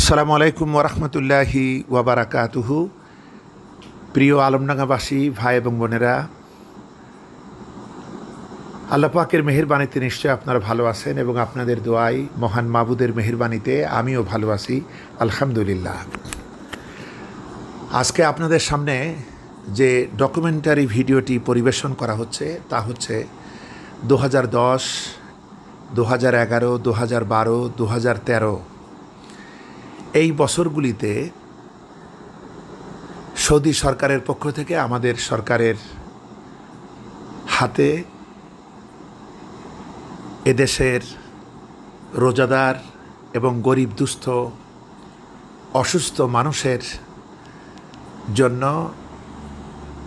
আসসালামু আলাইকুম ওরহমতুল্লাহি ওয়াবারাকাতুহু। প্রিয় আলমডাঙ্গাবাসী ভাই এবং বোনেরা, আল্লাহ পাকের মেহেরবানিতে নিশ্চয় আপনারা ভালো আছেন এবং আপনাদের দোয়ায় মহান মাবুদের মেহেরবানিতে আমিও ভালো আছি, আলহামদুলিল্লাহ। আজকে আপনাদের সামনে যে ডকুমেন্টারি ভিডিওটি পরিবেশন করা হচ্ছে তা হচ্ছে 2010, 2011, 2012, 2013 এই বছরগুলিতে সৌদি সরকারের পক্ষ থেকে আমাদের সরকারের হাতে এদেশের রোজাদার এবং গরিব দুস্থ অসুস্থ মানুষের জন্য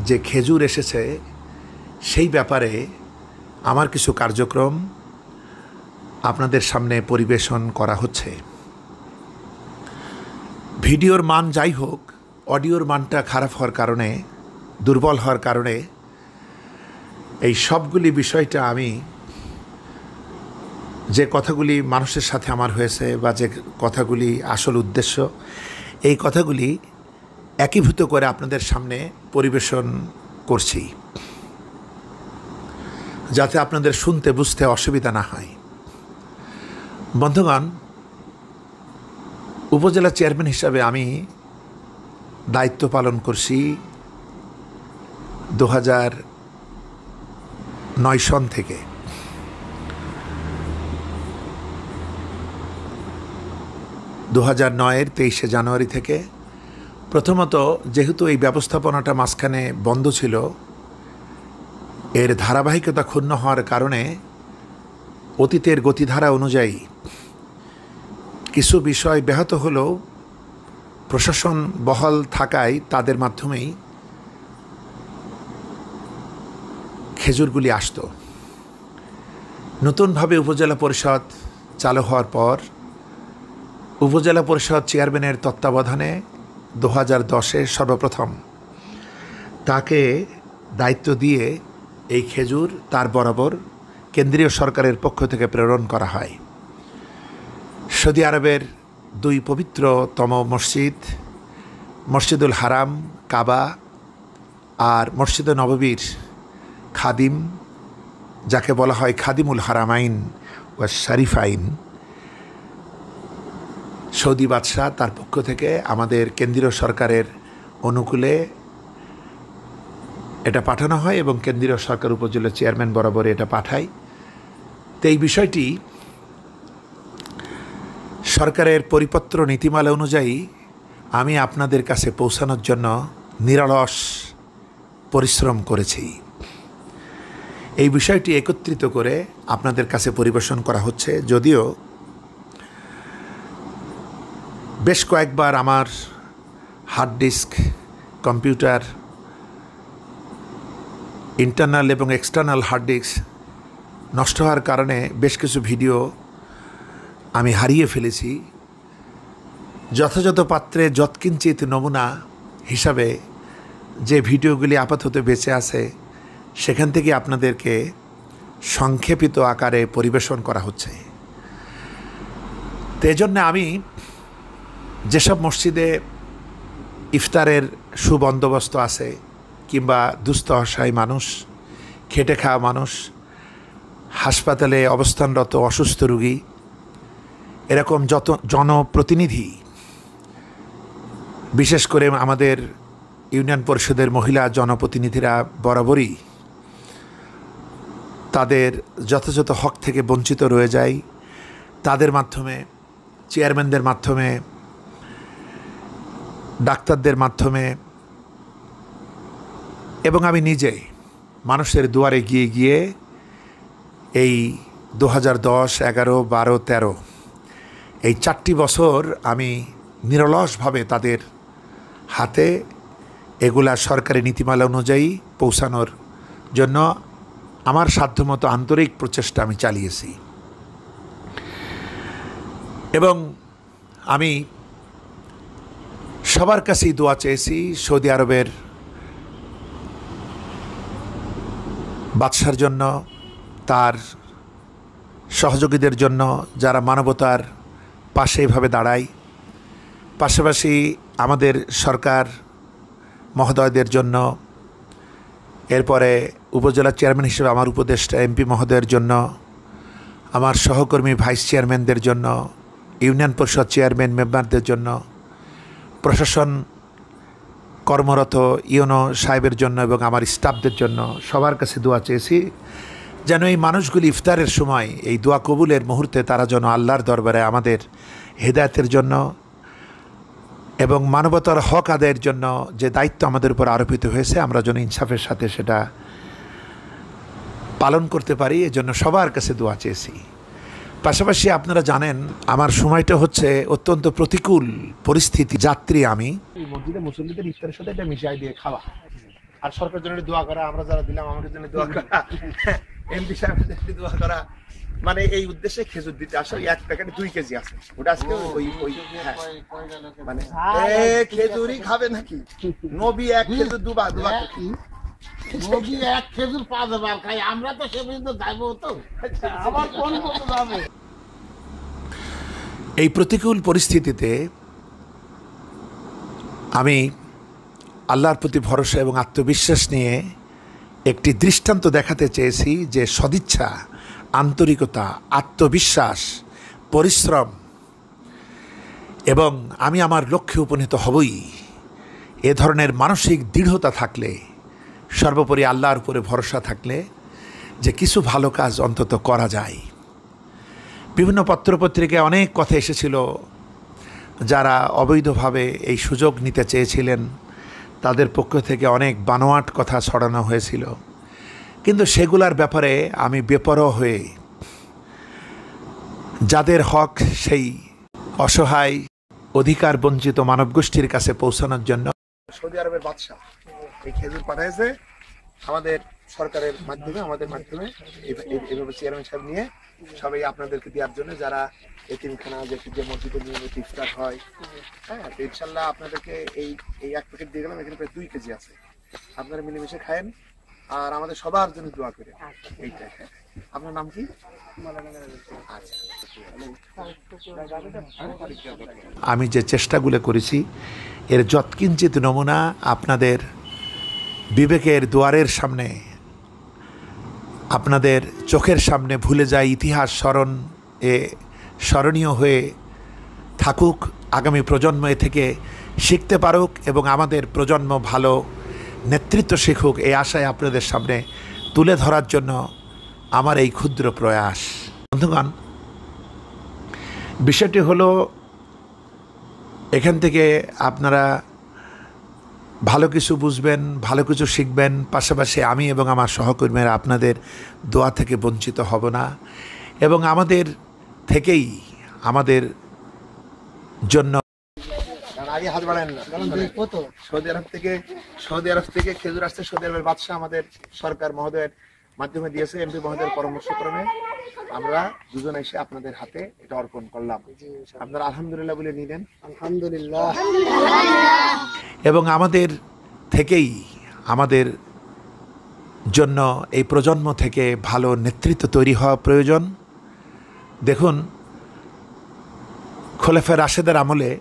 যে খেজুর এসেছে সেই ব্যাপারে আমার কিছু কার্যক্রম আপনাদের সামনে পরিবেশন করা হচ্ছে। ভিডিওর মান যাই হোক, অডিওর মানটা খারাপ হওয়ার কারণে, দুর্বল হওয়ার কারণে এই সবগুলি বিষয়টা আমি যে কথাগুলি মানুষের সাথে আমার হয়েছে বা যে কথাগুলি আসল উদ্দেশ্য, এই কথাগুলি একীভূত করে আপনাদের সামনে পরিবেশন করছি যাতে আপনাদের শুনতে বুঝতে অসুবিধা না হয়। বন্ধুগণ, উপজেলা চেয়ারম্যান হিসাবে আমি দায়িত্ব পালন করছি 2009 সন থেকে। 2009-এর 23শে জানুয়ারি থেকে। প্রথমত, যেহেতু এই ব্যবস্থাপনাটা মাঝখানে বন্ধ ছিল, এর ধারাবাহিকতা ক্ষুণ্ণ হওয়ার কারণে অতীতের গতিধারা অনুযায়ী কিছু বিষয় ব্যাহত হলেও প্রশাসন বহাল থাকায় তাদের মাধ্যমেই খেজুরগুলি আসত। নতুনভাবে উপজেলা পরিষদ চালু হওয়ার পর উপজেলা পরিষদ চেয়ারম্যানের তত্ত্বাবধানে 2010-এ সর্বপ্রথম তাকে দায়িত্ব দিয়ে এই খেজুর তার বরাবর কেন্দ্রীয় সরকারের পক্ষ থেকে প্রেরণ করা হয়। সৌদি আরবের দুই পবিত্রতম মসজিদ, মসজিদুল হারাম কাবা আর মসজিদে নববীর খাদিম, যাকে বলা হয় খাদিমুল হারামাইন ওয়া শরীফাইন, সৌদি বাদশাহ তার পক্ষ থেকে আমাদের কেন্দ্রীয় সরকারের অনুকূলে এটা পাঠানো হয় এবং কেন্দ্রীয় সরকার উপজেলা চেয়ারম্যান বরাবর এটা পাঠায়। তো এই বিষয়টি সরকারের পরিপত্র নীতিমালা অনুযায়ী আমি আপনাদের কাছে পৌঁছানোর জন্য নিরলস পরিশ্রম করেছি। এই বিষয়টি একত্রিত করে আপনাদের কাছে পরিবেশন করা হচ্ছে। যদিও বেশ কয়েকবার আমার হার্ড ডিস্ক, কম্পিউটার, ইন্টারনাল এবং এক্সটার্নাল হার্ড ডিস্ক নষ্ট হওয়ার কারণে বেশ কিছু ভিডিও আমি হারিয়ে ফেলেছি। যথাযথ পাত্রে যৎকিঞ্চিত নমুনা হিসাবে যে ভিডিওগুলি আপাতত বেঁচে আছে সেখান থেকে আপনাদেরকে সংক্ষেপিত আকারে পরিবেশন করা হচ্ছে। তো এজন্য আমি যেসব মসজিদে ইফতারের সুবন্দোবস্ত আছে কিংবা দুস্থ অসহায় মানুষ, খেটে খাওয়া মানুষ, হাসপাতালে অবস্থানরত অসুস্থ রোগী, এরকম যত জনপ্রতিনিধি, বিশেষ করে আমাদের ইউনিয়ন পরিষদের মহিলা জনপ্রতিনিধিরা বরাবরই তাদের যথাযথ হক থেকে বঞ্চিত রয়ে যায়, তাদের মাধ্যমে, চেয়ারম্যানদের মাধ্যমে, ডাক্তারদের মাধ্যমে এবং আমি নিজে মানুষের দুয়ারে গিয়ে গিয়ে এই 2010, 11, 12, 13 এই 4টি বছর আমি নিরলসভাবে তাদের হাতে এগুলা সরকারি নীতিমালা অনুযায়ী পৌঁছানোর জন্য আমার সাধ্যমতো আন্তরিক প্রচেষ্টা আমি চালিয়েছি। এবং আমি সবার কাছেই দোয়া চেয়েছি, সৌদি আরবের বাদশার জন্য, তার সহযোগীদের জন্য, যারা মানবতার পাশে এভাবে দাঁড়ায়, পাশাপাশি আমাদের সরকার মহোদয়দের জন্য, এরপরে উপজেলা চেয়ারম্যান হিসেবে আমার উপদেষ্টা এমপি মহোদয়ের জন্য, আমার সহকর্মী ভাইস চেয়ারম্যানদের জন্য, ইউনিয়ন পরিষদ চেয়ারম্যান মেম্বারদের জন্য, প্রশাসন কর্মরত ইউনো সাহেবের জন্য এবং আমার স্টাফদের জন্য সবার কাছে দোয়া চেয়েছি যেন এই মানুষগুলি ইফতারের সময় এই দোয়া কবুলের মুহূর্তে তারা যেন আল্লাহর দরবারে আমাদের হেদায়েতের জন্য এবং মানবতার হক আদায়ের জন্য যে দায়িত্ব আমাদের উপর আরোপিত হয়েছে আমরা যেন ইনসাফের সাথে সেটা পালন করতে পারি, এজন্য সবার কাছে দোয়া চেয়েছি। পাশাপাশি আপনারা জানেন আমার সময়টা হচ্ছে অত্যন্ত প্রতিকূল পরিস্থিতি, যাত্রী আমি। মসজিদে মুসল্লিদের ইফতারের সাথে এটা মিশাই দিয়ে খাওয়া আর সরকারের জন্য দোয়া করা, আমরা যারা দিলাম আমাদের জন্য দোয়া করা, এমপি সাহেবের জন্য দোয়া করা, মানে এই উদ্দেশ্যে খেজুর দিতে আসলে 1 প্যাকেটে 2 কেজি আছে, ওটা আজকে ওই মানে খেজুরই খাবে নাকি? নবী 1 খেজুর দুবার নবী 1 খেজুর 5 বার খাই, আমরা তো সে পর্যন্ত যাইবো তো, আবার কোন পর্যন্ত যাবে? এই প্রতিকূল পরিস্থিতিতে আমি আল্লাহর প্রতি ভরসা এবং আত্মবিশ্বাস নিয়ে একটি দৃষ্টান্ত দেখাতে চেয়েছি যে সদিচ্ছা, আন্তরিকতা, আত্মবিশ্বাস, পরিশ্রম এবং আমি আমার লক্ষ্যে উপনীত হবই, এ ধরনের মানসিক দৃঢ়তা থাকলে, সর্বোপরি আল্লাহর উপরে ভরসা থাকলে যে কিছু ভালো কাজ অন্তত করা যায়। বিভিন্ন পত্রপত্রিকায় অনেক কথা এসেছিল, যারা অবৈধভাবে এই সুযোগ নিতে চেয়েছিলেন তাদের পক্ষ থেকে অনেক বানোয়াট কথা ছড়ানো হয়েছিল, কিন্তু সেগুলার ব্যাপারে আমি বেপরোয়া হয়ে যাদের হক সেই অসহায় অধিকার বঞ্চিত মানবগোষ্ঠীর কাছে পৌঁছানোর জন্য সৌদি আরবের বাদশাহ এই খেজুর পাঠাইছে আমাদের সরকারের মাধ্যমে, আমাদের মাধ্যমে এইভাবে চেয়ারম্যান সাহেব নিয়ে সবাই আপনাদেরকে দেওয়ার জন্য, যারা এতিমখানা যে মসজিদে নিয়মিত ইফতার হয়, হ্যাঁ, ইনশাল্লাহ আপনাদেরকে এই 1 প্যাকেট দিয়ে গেলাম। এখানে প্রায় 2 কেজি আছে, আপনারা মিলেমিশে খায়েন আর আমাদের সবার জন্য দোয়া করেন। এইটা আপনার নাম কি? আচ্ছা, আমি যে চেষ্টাগুলো করেছি এর যৎকিঞ্চিত নমুনা আপনাদের বিবেকের দুয়ারের সামনে, আপনাদের চোখের সামনে ভুলে যায় ইতিহাস স্মরণীয় হয়ে থাকুক, আগামী প্রজন্ম এ থেকে শিখতে পারুক এবং আমাদের প্রজন্ম ভালো নেতৃত্ব শিখুক, এই আশায় আপনাদের সামনে তুলে ধরার জন্য আমার এই ক্ষুদ্র প্রয়াস। বন্ধুগণ, বিষয়টি হলো এখান থেকে আপনারা ভালো কিছু বুঝবেন, ভালো কিছু শিখবেন, পাশাপাশি আমি এবং আমার সহকর্মীরা আপনাদের দোয়া থেকে বঞ্চিত হব না এবং আমাদের থেকেই আমাদের জন্য আগে হাত বাড়ান না। সৌদি আরব থেকে খেজুর আসছে, সৌদি আরবের বাদশাহ আমাদের সরকার মহোদয়ের মাধ্যমে দিয়েছে, এমপি মহোদয়ের পরামর্শক্রমে আমরা দুজন এসে আপনাদের হাতে এটা অর্পণ করলাম। আপনারা আলহামদুলিল্লাহ বলে নিলেন। আলহামদুলিল্লাহ। এবং আমাদের থেকেই আমাদের জন্য এই প্রজন্ম থেকে ভালো নেতৃত্ব তৈরি হওয়া প্রয়োজন। দেখুন, খোলাফায়ে রাশেদের আমলে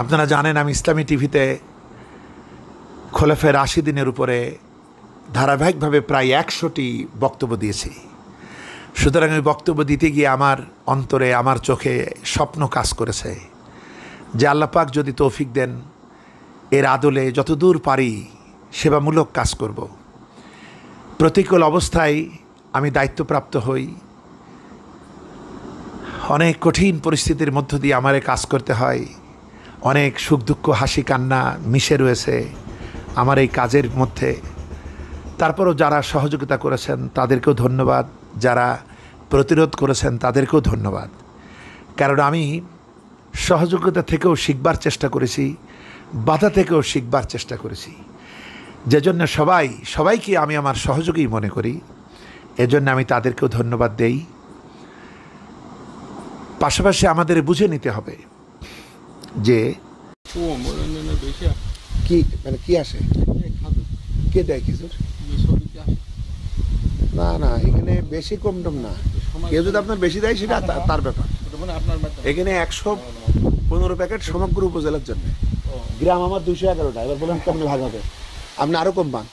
আপনারা জানেন আমি ইসলামী টিভিতে খোলাফায়ে রাশিদিনের উপরে ধারাবাহিকভাবে প্রায় 100টি বক্তব্য দিয়েছি। সুতরাং ওই বক্তব্য দিতে গিয়ে আমার অন্তরে, আমার চোখে স্বপ্ন কাজ করেছে যে আল্লাহ পাক যদি তৌফিক দেন এর আদলে যতদূর পারি সেবামূলক কাজ করব। প্রতিকূল অবস্থায় আমি দায়িত্বপ্রাপ্ত হই, অনেক কঠিন পরিস্থিতির মধ্য দিয়ে আমারে কাজ করতে হয়, অনেক সুখ দুঃখ হাসি কান্না মিশে রয়েছে আমার এই কাজের মধ্যে। তারপরও যারা সহযোগিতা করেছেন তাদেরকেও ধন্যবাদ, যারা প্রতিরোধ করেছেন তাদেরকেও ধন্যবাদ। কারণ আমি সহযোগিতা থেকেও শিখবার চেষ্টা করেছি, বাধা থেকেও শিখবার চেষ্টা করেছি, যে জন্য সবাইকে আমি আমার সহযোগী মনে করি। এজন্য আমি তাদেরকেও ধন্যবাদ দেই। পাশাপাশি আমাদের বুঝে নিতে হবে যে কি মানে কি আসে, কে দেয় খেজুর? না না, এখানে বেশি কম টম না, কেউ যদি আপনার বেশি দেয় সেটা তার ব্যাপার। এখানে 100 15 প্যাকেট সমগ্র উপজেলার জন্য। গ্রাম আমার 211টা। এবার বলেন কেমন ভাগ হবে? আপনি আরো কম পান।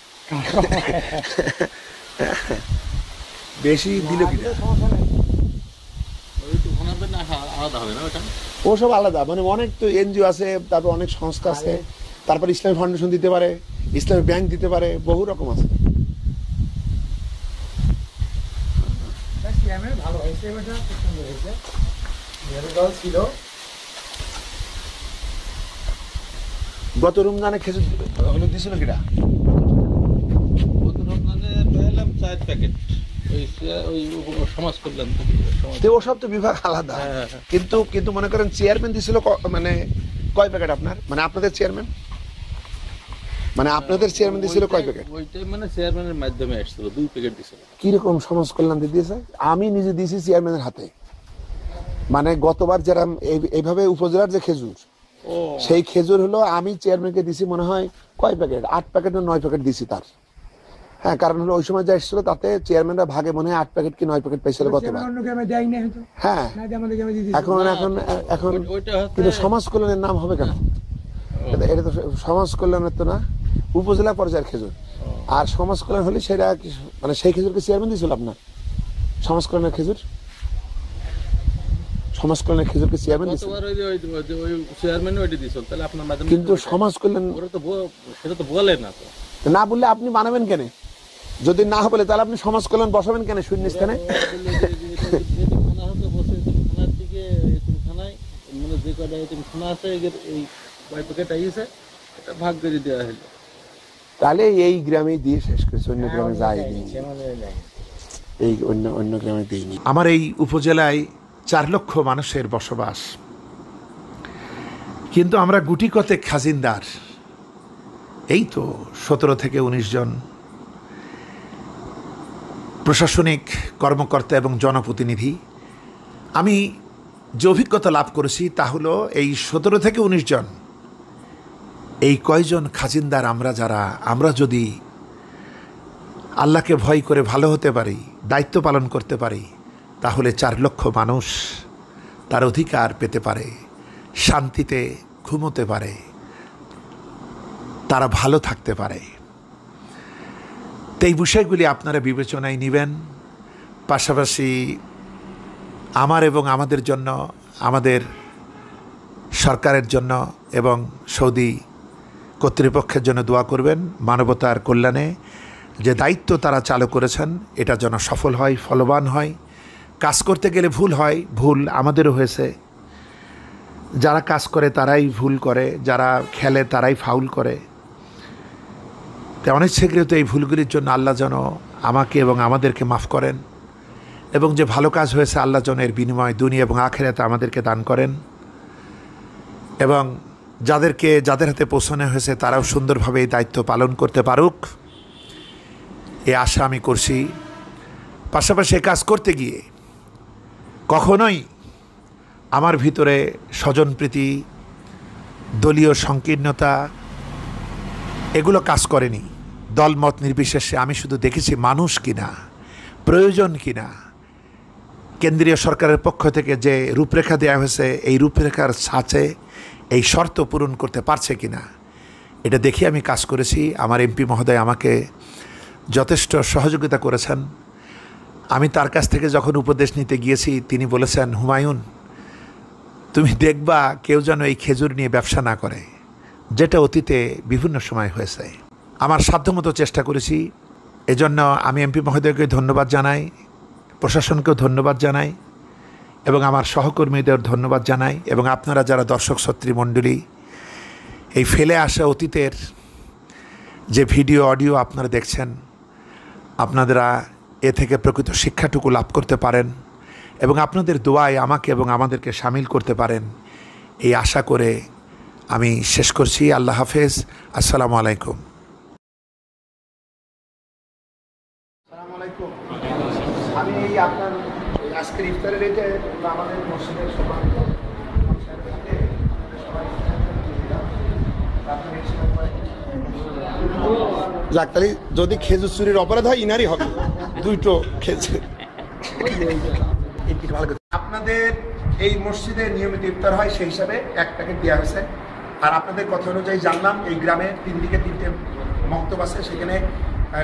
বেশি দিল কি ওসব আলাদা, মানে অনেক তো এনজিও আছে, তারপর অনেক সংস্থা আছে, তারপর ইসলামী ফাউন্ডেশন দিতে পারে, ইসলামী ব্যাংক দিতে পারে, বহু রকম আছে। গত রমজানে খেজুর হলো দিছিল কিনা? ওসব তো বিভাগ আলাদা, কিন্তু কিন্তু মনে করেন চেয়ারম্যান দিছিল মানে কয় প্যাকেট আপনার, মানে আপনাদের চেয়ারম্যান, মানে আপনাদের চেয়ারম্যান দিছিল কয় প্যাকেট? ওইটাই মানে চেয়ারম্যানের মাধ্যমে আসছিল 2 প্যাকেট দিছিল। কি রকম সমাজ কল্যাণ দিয়েছে? আমি নিজে দিয়েছি চেয়ারম্যানের হাতে। মানে গতবার যারা এইভাবে উপজেলার যে খেজুর, সেই খেজুর হলো আমি চেয়ারম্যানকে দিছি মনে হয় কয় প্যাকেট, 8 প্যাকেট না 9 প্যাকেট দিছি তার। হ্যাঁ, কারণ হলো ওই সময় যা এসেছিল তাতে চেয়ারম্যানরা ভাগে মনে হয় 8 প্যাকেট কি 9 প্যাকেট পেয়েছিল গতবার। হ্যাঁ, এখন এখন এখন কিন্তু সমাজ কল্যাণের নাম হবে কেন? এটা তো সমাজ কল্যাণের তো না, উপজেলা পর্যায়ের খেজুর। আর সমাজ কল্যাণ হলে সেটা মানে সেই খেজুরকে চেয়ারম্যান দিয়েছিল আপনার? সমাজ কল্যাণের খেজুর, সমাজ কল্যাণের খেজুরকে চেয়ারম্যান দিয়েছিল, কিন্তু সমাজ কল্যাণ সেটা তো বলে না। তো না বললে আপনি বানাবেন কেন? যদি না বলে তাহলে আপনি সমাজ কল্যাণ বসাবেন কেন শূন্যস্থানে? তাহলে এই গ্রামে দিয়ে শেষ করেছে, অন্য গ্রামে যায়নি, এই অন্য গ্রামে দিইনি। আমার এই উপজেলায় 4 লক্ষ মানুষের বসবাস, কিন্তু আমরা গুটি কতেক খাজিনদার, এই তো 17 থেকে 19 জন প্রশাসনিক কর্মকর্তা এবং জনপ্রতিনিধি। আমি যে অভিজ্ঞতা লাভ করেছি তা হলো এই 17 থেকে 19 জন, এই কয়জন খাজিনদার আমরা যদি আল্লাহকে ভয় করে ভালো হতে পারি, দায়িত্ব পালন করতে পারি, তাহলে 4 লক্ষ মানুষ তার অধিকার পেতে পারে, শান্তিতে ঘুমোতে পারে, তারা ভালো থাকতে পারে। তো এই বিষয়গুলি আপনারা বিবেচনায় নেবেন। পাশাপাশি আমার এবং আমাদের জন্য, আমাদের সরকারের জন্য এবং সৌদি কর্তৃপক্ষের জন্য দোয়া করবেন, মানবতার কল্যাণে যে দায়িত্ব তারা চালু করেছেন এটা যেন সফল হয়, ফলবান হয়। কাজ করতে গেলে ভুল হয়, ভুল আমাদেরও হয়েছে। যারা কাজ করে তারাই ভুল করে, যারা খেলে তারাই ফাউল করে। তাই অনিচ্ছাকৃত এই ভুলগুলির জন্য আল্লাহ যেন আমাকে এবং আমাদেরকে মাফ করেন, এবং যে ভালো কাজ হয়েছে আল্লাহ যেন এর বিনিময় দুনিয়া এবং আখিরাতে আমাদেরকে দান করেন, এবং যাদের হাতে পৌঁছানো হয়েছে তারাও সুন্দরভাবে এই দায়িত্ব পালন করতে পারুক, এই আশা আমি করছি। পাশাপাশি কাজ করতে গিয়ে কখনোই আমার ভিতরে স্বজনপ্রীতি, দলীয় সংকীর্ণতা এগুলো কাজ করেনি। দলমত নির্বিশেষে আমি শুধু দেখেছি মানুষ কিনা, প্রয়োজন কিনা, কেন্দ্রীয় সরকারের পক্ষ থেকে যে রূপরেখা দেওয়া হয়েছে এই রূপরেখার ছাঁচে এই শর্ত পূরণ করতে পারছে কিনা, এটা দেখে আমি কাজ করেছি। আমার এমপি মহোদয় আমাকে যথেষ্ট সহযোগিতা করেছেন। আমি তার কাছ থেকে যখন উপদেশ নিতে গিয়েছি তিনি বলেছেন, হুমায়ুন তুমি দেখবা কেউ যেন এই খেজুর নিয়ে ব্যবসা না করে, যেটা অতীতে বিভিন্ন সময় হয়েছে। আমার সাধ্যমতো চেষ্টা করেছি, এজন্য আমি এমপি মহোদয়কে ধন্যবাদ জানাই, প্রশাসনকেও ধন্যবাদ জানাই, এবং আমার সহকর্মীদের ধন্যবাদ জানাই, এবং আপনারা যারা দর্শক শ্রোতৃ মণ্ডলী এই ফেলে আসা অতীতের যে ভিডিও অডিও আপনারা দেখছেন, আপনারা এ থেকে প্রকৃত শিক্ষাটুকু লাভ করতে পারেন এবং আপনাদের দোয়ায় আমাকে এবং আমাদেরকে সামিল করতে পারেন, এই আশা করে আমি শেষ করছি। আল্লাহ হাফেজ। আসসালামু আলাইকুম। আমি এই আপনার আজকের ইফতারের এটা আমাদের মসজিদের সবার যাক, তাহলে যদি খেজুর চুরির অপরাধ হয় ইনারই হবে, দুটো খেজুর। আপনাদের এই মসজিদে নিয়মিত ইফতার হয়, সেই হিসাবে 1 প্যাকেট দেওয়া হয়েছে। আর আপনাদের কথা অনুযায়ী জানলাম এই গ্রামে 3 দিকে 3টে মক্তব আছে, সেখানে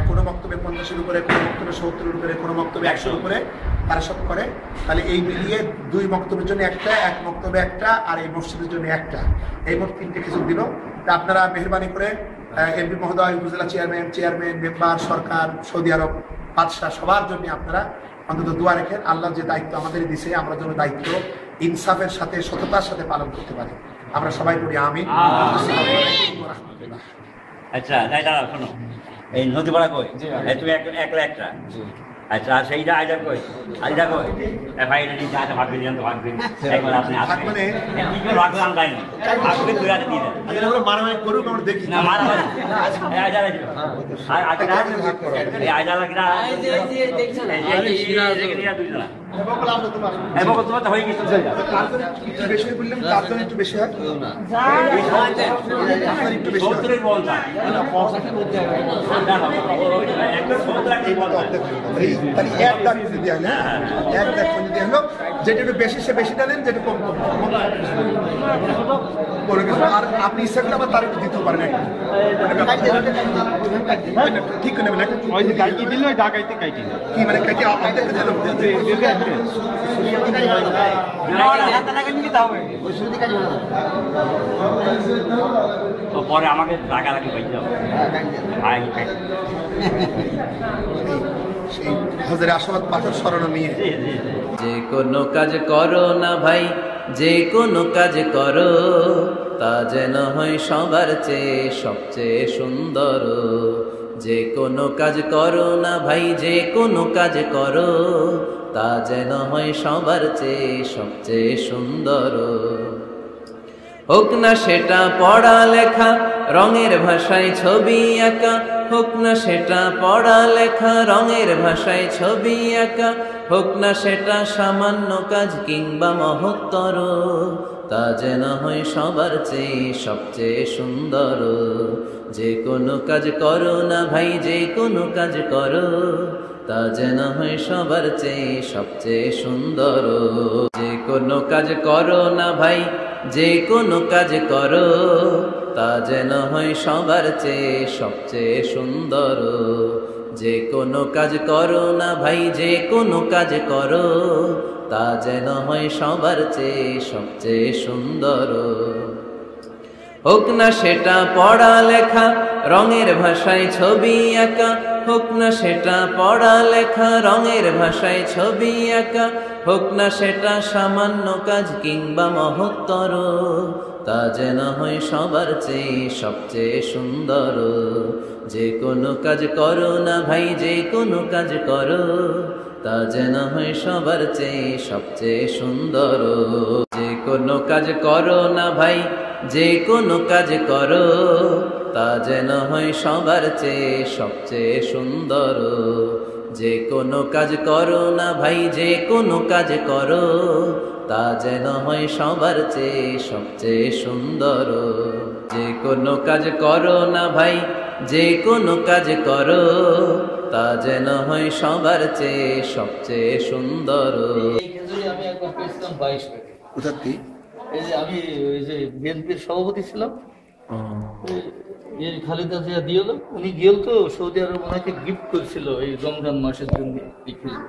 কোনো মক্তবে 50-এর উপরে, কোনো মক্তবে 70-এর উপরে, কোনো মক্তবে 100-এর উপরে তারা সব করে। তাহলে এই মিলিয়ে 2 মক্তবের জন্য একটা, 1 মক্তবে একটা, আর এই মসজিদের জন্য একটা, এই মোট 3টে খেজুর দিল। তা আপনারা মেহরবানি করে এমপি মহোদয়, উপজেলা চেয়ারম্যান, মেম্বার, সরকার, সৌদি আরব, বাদশাহ, সবার জন্য আপনারা অন্তত দোয়া রেখেন। আল্লাহ যে দায়িত্ব আমাদের দিছে, আমরা যেন দায়িত্ব ইনসাফের সাথে, সততার সাথে পালন করতে পারি। আমরা সবাই বলি আমিন। আচ্ছা তাই দাঁড়াও, শোনো, এই নদী পাড়া কই তুমি একলা একটা, আচ্ছা সেইটা আইডা কই, আইডা কই ভাই এটা নিয়ে যা ভাগ দিলেন তো ভাগ দিন, একবার আপনি আসবেন মানে ভাগ দাম তাই না, ভাগ করে তুই আগে দিয়ে দেন মারামারি করুক, আমরা দেখি না মারা এই আইডা লাগবে আর আগে এই আইডা লাগবে না, এই বাবা তোমার তো হয়ে গেছে, একটু বেশি বললাম, তার জন্য একটু বেশি হয়, একটু বেশি হয়। 70-এর বল না তাহলে 1 দাগ করে দেওয়া হলো, 1 দাগ করে দেওয়া হলো। যেটা একটু বেশি সে বেশি টানেন, যেটা কম করে গেছে। আর আপনি ইচ্ছা করলে আবার তার একটু দিতেও পারেন, ঠিক করে নেবেন। কি মানে কাইটি আপনাদের তো পরে আমাকে রাগারাগি পাইতে হবে। সেই হযরত আশরাফ পাথর স্মরণ নিয়ে যে কোনো কাজ করো না ভাই, যে কোনো কাজ করো, তা যেন হয় সবার চেয়ে সবচেয়ে সুন্দর। যে কোনো কাজ করো না ভাই, যে কোনো কাজ করো, তা যেন হয় সবার চেয়ে সবচেয়ে সুন্দর। হোক না সেটা পড়ালেখা, রঙের ভাষায় ছবি আঁকা, হোক না সেটা পড়ালেখা, রঙের ভাষায় ছবি আঁকা, হোক না সেটা সামান্য কাজ কিংবা মহত্তর, তা যেন হয় সবার চেয়ে সবচেয়ে সুন্দর। যে কোনো কাজ করো না ভাই, যে কোনো কাজ করো, তা যেন হয় সবার চেয়ে সবচেয়ে সুন্দর। যে কোনো কাজ করো না ভাই, যে কোনো কাজ করো, তা যেন হয় সবার চেয়ে সবচেয়ে সুন্দর। যে কোনো কাজ করো না ভাই, যে কোনো কাজ করো, তা যেন হয় সবার চেয়ে সবচেয়ে সুন্দর। হোক না সেটা পড়ালেখা, রঙের ভাষায় ছবি আঁকা, হোক না সেটা পড়ালেখা, রঙের ভাষায় ছবি আঁকা, হোক না সেটা সামান্য কাজ কিংবা মহত্তর, তা যেন হয় সবার চেয়ে সবচেয়ে সুন্দর। যে কোনো কাজ করো না ভাই, যে কোনো কাজ করো, তা যেন হয় সবার চেয়ে সবচেয়ে সুন্দর। যে কোনো কাজ করো না ভাই, যে কোনো কাজ করো, তা যেন হয় সবার চেয়ে সবচেয়ে সুন্দর। যে কোনো কাজ করো না ভাই, যে কোনো কাজ করো, তা যেন হয় সবার চেয়ে সবচেয়ে সুন্দর। যে কোনো কাজ করো না ভাই, যে কোনো কাজ করো, তা যেন হয় সবার চেয়ে সবচেয়ে সুন্দর। এই খেজুরি আমি একবার পেয়েছিলাম 22 টাকা। কোথার কি এই যে আমি ওই যে বিএনপির সভাপতি ছিলাম, খালেদা জিয়া দিয়েল, উনি গিয়েল তো সৌদি আরব ওনাকে গিফট করেছিল এই রমজান মাসের জন্য এই খেজুর।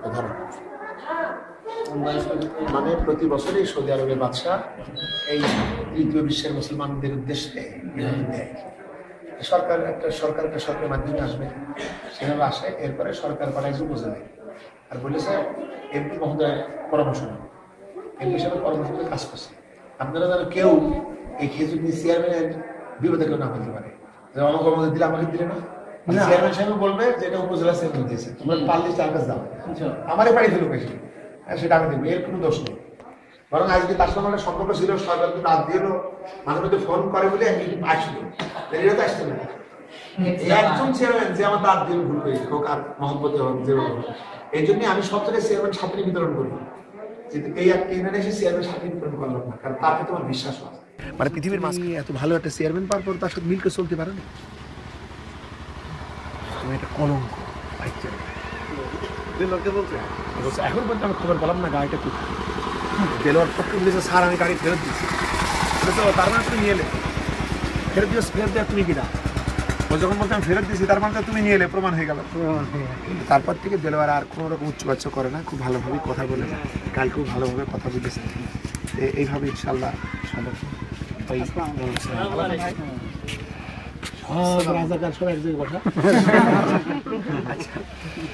22 টাকা। মানে প্রতি বছরই সৌদি আরবের বাদশাহ এই তৃতীয় বিশ্বের মুসলমানদের উদ্দেশ্যে দেয়। সরকারের মাধ্যমে আসবে, সেভাবে আসে। এরপরে সরকার পাঠাইছে উপজেলায় আর বলেছে এমপি মহোদয় পরামর্শ নেন, এমপি সাহেবের পরামর্শ করে কাজ করছে। আপনারা যেন কেউ এই খেজুর নিয়ে চেয়ারম্যানের বিপদে কেউ না হতে পারে, যে অমুক অমুক দিলে আমাকে দিলে না, চেয়ারম্যান সাহেব বলবে যে এটা উপজেলা চেয়ারম্যান দিয়েছে, তোমরা পারলে তার কাছে দাও, আমারই বাড়িতে লোক এসে সেটা আমি দেবো, এর কোনো দোষ নেই। বরং আজকে তার সঙ্গে অনেক সম্পর্ক ছিল, সরকার তো রাত দিল, মাঝে মধ্যে ফোন করে বলে আসলো, এটা তো আসতে না। একজন চেয়ারম্যান যে আমার দাঁত দিল ভুল করেছে, হোক আর মহব্বতে হোক, যে এই জন্য আমি সব জায়গায় চেয়ারম্যান সাথে বিতরণ করি, কিন্তু এই একটা ইউনিয়নে এসে চেয়ারম্যান সাথে বিতরণ করলাম না, কারণ তার প্রতি আমার বিশ্বাস আছে। মানে পৃথিবীর মাঝে এত ভালো একটা চেয়ারম্যান পাওয়ার পর তার সাথে মিলকে চলতে পারে না, তুমি একটা কলঙ্ক। এখন পর্যন্ত আমি খবর পেলাম না গাড়িটা কোথায়। দেলোয়ার পক্ষ বলেছে স্যার আমি গাড়ি ফেরত দিচ্ছি, তো তার মানে তুমি নিয়ে এলে, ফেরত দিও, ফেরত দেওয়া তুমি কিনা, ও যখন বলতে আমি ফেরত দিচ্ছি তার মানে তুমি নিয়ে এলে, প্রমাণ হয়ে গেল। কিন্তু তারপর থেকে দেলোয়ার আর কোনো রকম উচ্চবাচ্য করে না, খুব ভালোভাবেই কথা বলে, কালকেও ভালোভাবে কথা বলেছে। এইভাবে ইনশাল্লাহ রাজাকার সব এক জায়গায় বসা।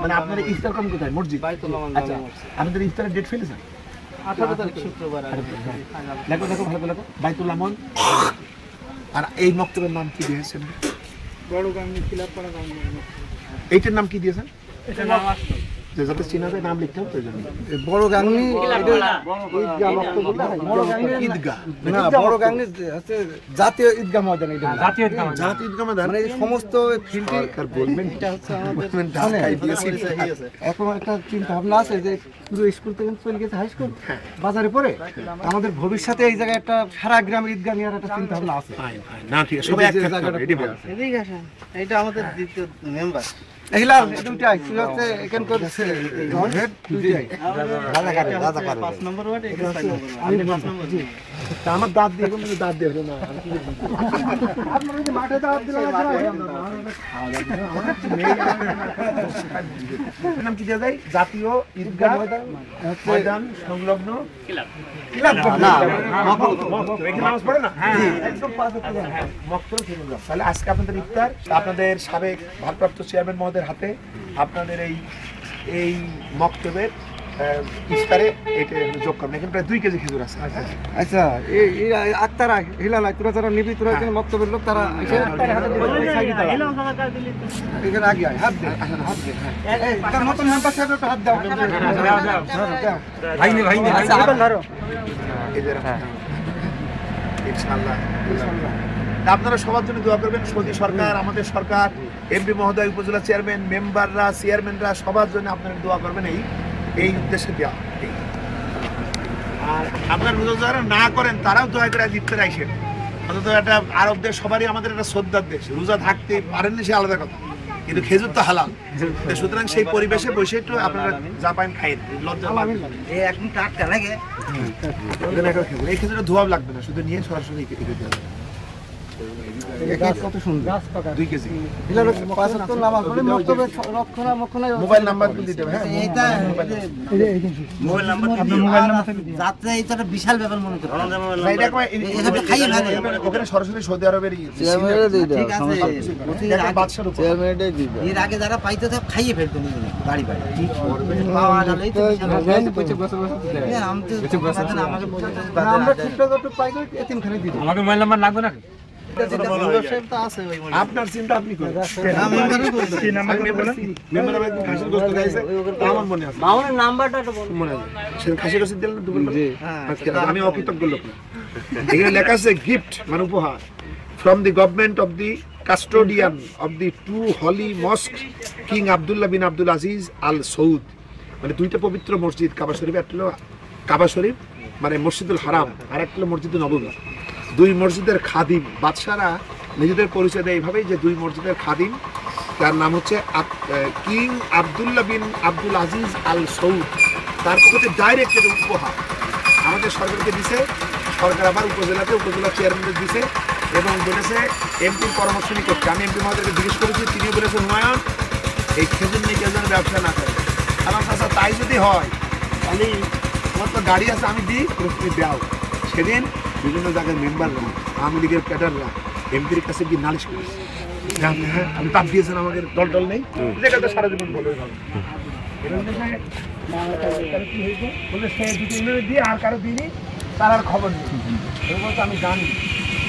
মানে আপনার ইফতার কম কোথায়? মসজিদ। আচ্ছা, আপনাদের ইফতারের ডেট ফেলেছেন? 18 তারিখ শুক্রবার। দেখো দেখো ভালো দেখো, বাইতুল আমন। আর এই মক্তবের নাম কি দিয়েছেন? বড় গাঙ্গি খিলাফপাড়া গাঙ্গি। এইটার নাম কি দিয়েছেন? এটা নাম আসলো যে যাতে চিনা যায় নাম লিখতে হবে তো এই জন্য। বড় গাংনি ঈদগাহ মক্তবুল্লাহ, বড় গাংনি ঈদগাহ না, বড় গাংনি হচ্ছে জাতীয় ঈদগাহ ময়দান। এটা জাতীয় ঈদগাহ ময়দান। জাতীয় ঈদগাহ ময়দান মানে এই সমস্ত ফিল্ডে সরকার বলবেন এটা হচ্ছে আমাদের ঢাকায় দিয়েছে। এখন একটা চিন্তা ভাবনা আছে যে পুরো স্কুল থেকে চলে গেছে হাই স্কুল বাজারে পড়ে, আমাদের ভবিষ্যতে এই জায়গায় একটা সারা গ্রামের ঈদগাহ নেওয়ার একটা চিন্তা ভাবনা আছে। না ঠিক আছে, সবাই এক থাকতে হবে, এটাই ভালো। এদিকে আসেন, এটা আমাদের দ্বিতীয় মেম্বার। এগুলা দুইটাই তুই হচ্ছে এখান করছে হেড দুইটাই রাজাকার 5 নম্বর ওয়ার্ড, এটা 6 নম্বর ওয়ার্ড। আমি 5 নম্বর। জি তা আমার দাঁত দিয়ে কোনো দাঁত দিয়ে হলো না। আপনারা যদি মাঠে দাওয়াত দিলে নাম কি দেওয়া যায়? জাতীয় ঈদগাহ ময়দান সংলগ্ন ক্লাব। না এখানে নামাজ পড়ে না? একদম মক্তব থেকে যাও। তাহলে আজকে আপনাদের ইফতার আপনাদের সাবেক ভারপ্রাপ্ত চেয়ারম্যান মহোদয়ের হাতে আপনাদের এই মক্তবের ইফতারে এটা যোগ করবেন। এখানে প্রায় 2 কেজি খেজুর আছে। আচ্ছা এই আক্তারা হিলাল তোরা যারা নিবি তোরা এখানে বক্তব্যের লোক তারা এখানে আগে আয়, হাত দে হাত দে। এই তার মতন নাম্বার সাহেব একটু হাত দাও। ভাইনি ভাইনি আচ্ছা আবার ধরো এদের ইনশাআল্লাহ। আপনারা সবার জন্য দোয়া করবেন। সৌদি সরকার, আমাদের সরকার, এমপি মহোদয়, উপজেলা চেয়ারম্যান, মেম্বাররা, চেয়ারম্যানরা সবার জন্য আপনারা দোয়া করবেন এই উদ্দেশ্যে দেওয়া। আর আপনার রোজা যারা না করেন তারাও দোয়া করে ইফতারে আইসেন। অন্তত একটা আরব দেশ সবারই আমাদের একটা শ্রদ্ধার দেশ, রোজা থাকতে পারেন না সে আলাদা কথা, কিন্তু খেজুর তো হালাল। সুতরাং সেই পরিবেশে বসে একটু আপনারা যা পাইন খাইন, লজ্জা পাবেন। একদম টাটকা লাগে। এই খেজুরে ধোয়া লাগবে না, শুধু নিয়ে সরাসরি কত সুন্দর 2 কেজি। হিলাল 5 ওয়াক্ত নামাজ পড়ে মক্তবে রক্ষণাবেক্ষণে মোবাইল নাম্বার দিতে হবে। হ্যাঁ, এটা মোবাইল নাম্বার যাত্রা এটা একটা বিশাল ব্যাপার মনে করি। এটা খাইয়ে ভালো ওখানে সরাসরি সৌদি আরবের ঠিক আছে, বাদশার উপর এর আগে যারা পাইতো সব খাইয়ে ফেলতো নিজে বাড়ি বাড়ি। পাওয়া গেলেই তো বিশাল। আমি তো আমাকে আমরা ঠিকঠাক একটু পাই কই এতিমখানে দিই। আমাকে মোবাইল নাম্বার লাগবে না? আপনার চিন্তা আপনি করেন। মামুনের নাম্বারটা একটু বলুন। আমি অকৃতজ্ঞ লোক না। এখানে লেখা আছে গিফট মানে উপহার from the government of the custodian of the 2 holy mosque king Abdullah bin Abdul Aziz Al Saud. মানে 2টা পবিত্র মসজিদ, কাবা শরীফ, একটা হলো কাবা শরীফ মানে মসজিদুল হারাম, আর একটা হলো মসজিদুল নববী। 2 মসজিদের খাদিম, বাদশারা নিজেদের পরিচয় দেয় এইভাবেই যে 2 মসজিদের খাদিম, তার নাম হচ্ছে king Abdullah bin Abdul Aziz Al Saud. তার প্রতি ডাইরেক্ট এটা উপহার আমাদের সরকারকে দিছে, সরকার আবার উপজেলা চেয়ারম্যানদের দিছে এবং বলেছে এমপির পরামর্শ নিয়ে করছে। আমি এমপি মহোদয়কে জিজ্ঞেস করেছি, তিনিও বলেছেন হুমায়ুন এই খেজুর নিয়ে কেউ যেন ব্যবসা না করে। আমার কাছে তাই যদি হয় তাহলে আমার তো গাড়ি আছে, আমি দিই, তুমি দাও। সেদিন বিভিন্ন জায়গায় মেম্বাররা, আওয়ামী লীগের ক্যাডাররা এমপির কাছে গিয়ে নালিশ করেছে, হ্যাঁ আপনি তাপ দিয়েছেন, আমাদের দল নেই, যেটা সারা জীবন বলে বলে সে 2 ইউনিয়নে দিয়ে আর কারো দিনই তার আর খবর নেই। আমি জানি